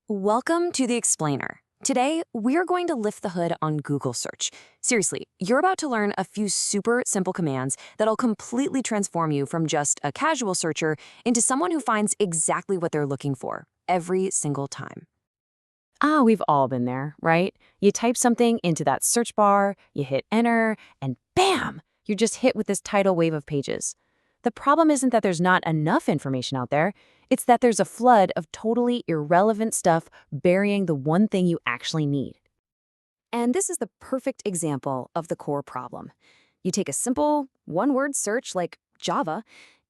Welcome to the Explainer. Today, we're going to lift the hood on Google search. Seriously, you're about to learn a few super simple commands that'll completely transform you from just a casual searcher into someone who finds exactly what they're looking for every single time. We've all been there, right? You type something into that search bar, you hit enter, and bam! You're just hit with this tidal wave of pages. The problem isn't that there's not enough information out there, it's that there's a flood of totally irrelevant stuff burying the one thing you actually need. And this is the perfect example of the core problem. You take a simple, one-word search like Java,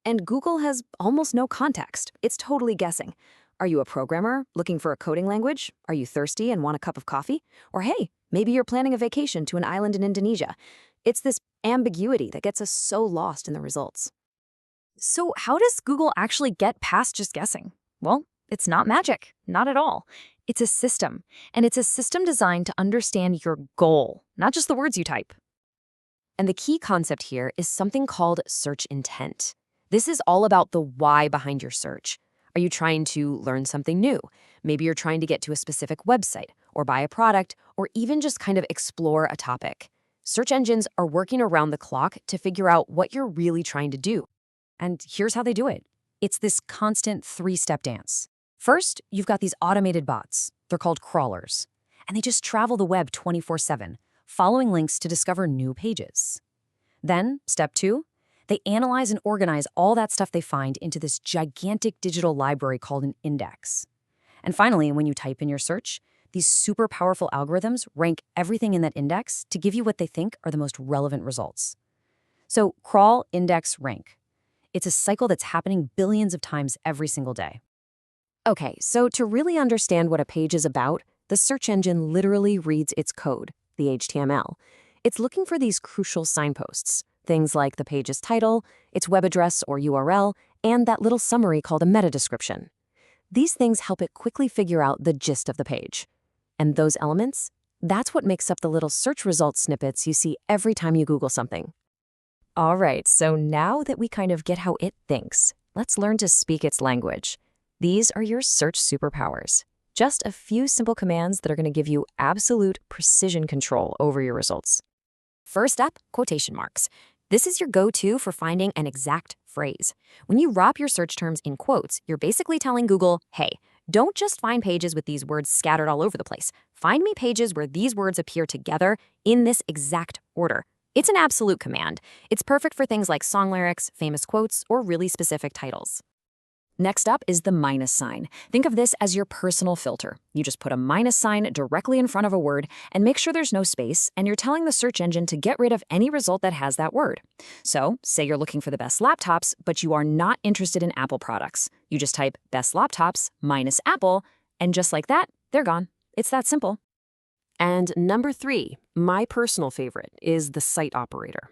and Google has almost no context. It's totally guessing. Are you a programmer looking for a coding language? Are you thirsty and want a cup of coffee? Or hey, maybe you're planning a vacation to an island in Indonesia. It's this ambiguity that gets us so lost in the results. So how does Google actually get past just guessing? Well, it's not magic, not at all. It's a system, and it's a system designed to understand your goal, not just the words you type. And the key concept here is something called search intent. This is all about the why behind your search. Are you trying to learn something new? Maybe you're trying to get to a specific website, or buy a product, or even just kind of explore a topic. Search engines are working around the clock to figure out what you're really trying to do. And here's how they do it. It's this constant three-step dance. First, you've got these automated bots. They're called crawlers. And they just travel the web 24/7, following links to discover new pages. Then, step two, they analyze and organize all that stuff they find into this gigantic digital library called an index. And finally, when you type in your search, these super powerful algorithms rank everything in that index to give you what they think are the most relevant results. So crawl, index, rank. It's a cycle that's happening billions of times every single day. Okay, so to really understand what a page is about, the search engine literally reads its code, the HTML. It's looking for these crucial signposts, things like the page's title, its web address or URL, and that little summary called a meta description. These things help it quickly figure out the gist of the page. And those elements, that's what makes up the little search results snippets you see every time you Google something. All right, so now that we kind of get how it thinks, let's learn to speak its language. These are your search superpowers. Just a few simple commands that are going to give you absolute precision control over your results. First up, quotation marks. This is your go-to for finding an exact phrase. When you wrap your search terms in quotes, you're basically telling Google, hey, don't just find pages with these words scattered all over the place. Find me pages where these words appear together in this exact order. It's an absolute command. It's perfect for things like song lyrics, famous quotes, or really specific titles. Next up is the minus sign. Think of this as your personal filter. You just put a minus sign directly in front of a word and make sure there's no space, and you're telling the search engine to get rid of any result that has that word. So, say you're looking for the best laptops, but you are not interested in Apple products. You just type best laptops minus Apple, and just like that, they're gone. It's that simple. And number 3, my personal favorite, is the cite operator.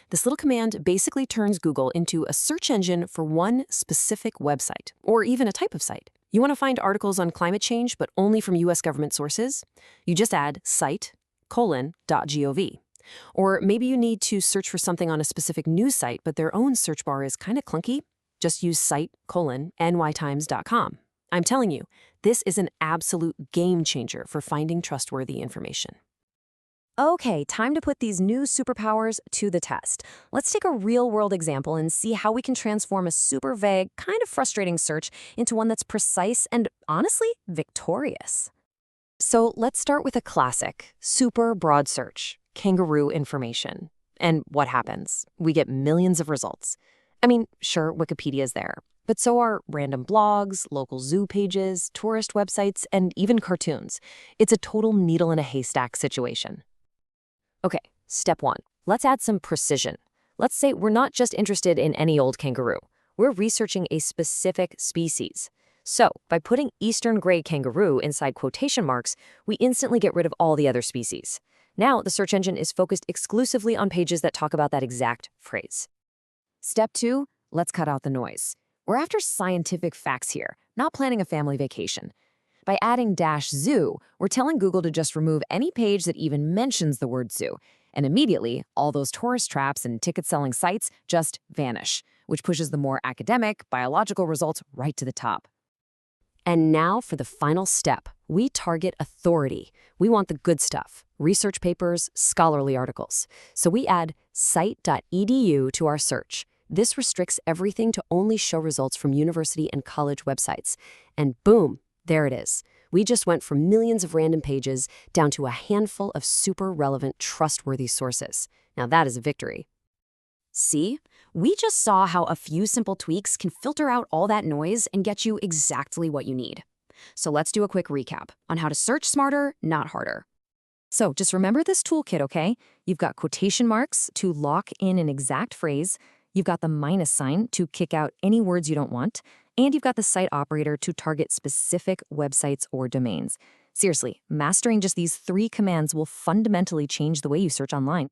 This little command basically turns Google into a search engine for one specific website, or even a type of site. You want to find articles on climate change, but only from US government sources? You just add cite::.gov. Or maybe you need to search for something on a specific news site, but their own search bar is kind of clunky? Just use cite::nytimes.com. I'm telling you, this is an absolute game changer for finding trustworthy information. Okay, time to put these new superpowers to the test. Let's take a real-world example and see how we can transform a super vague, kind of frustrating search into one that's precise and, honestly, victorious. So let's start with a classic, super broad search, kangaroo information. And what happens? We get millions of results. I mean, sure, Wikipedia's there, but so are random blogs, local zoo pages, tourist websites, and even cartoons. It's a total needle in a haystack situation. Okay, step 1. Let's add some precision. Let's say we're not just interested in any old kangaroo. We're researching a specific species. So, by putting eastern gray kangaroo inside quotation marks, we instantly get rid of all the other species. Now, the search engine is focused exclusively on pages that talk about that exact phrase. Step 2, let's cut out the noise. We're after scientific facts here, not planning a family vacation. By adding -zoo, we're telling Google to just remove any page that even mentions the word zoo. And immediately, all those tourist traps and ticket-selling sites just vanish, which pushes the more academic, biological results right to the top. And now for the final step. We target authority. We want the good stuff, research papers, scholarly articles. So we add cite.edu to our search. This restricts everything to only show results from university and college websites. And boom, there it is. We just went from millions of random pages down to a handful of super relevant, trustworthy sources. Now that is a victory. See? We just saw how a few simple tweaks can filter out all that noise and get you exactly what you need. So let's do a quick recap on how to search smarter, not harder. So just remember this toolkit, okay? You've got quotation marks to lock in an exact phrase. You've got the minus sign to kick out any words you don't want. And you've got the cite operator to target specific websites or domains. Seriously, mastering just these 3 commands will fundamentally change the way you search online.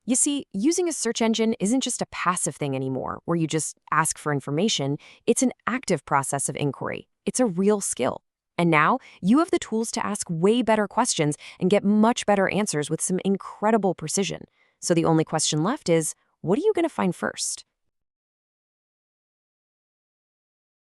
You see, using a search engine isn't just a passive thing anymore, where you just ask for information. It's an active process of inquiry. It's a real skill. And now, you have the tools to ask way better questions and get much better answers with some incredible precision. So the only question left is, what are you going to find first?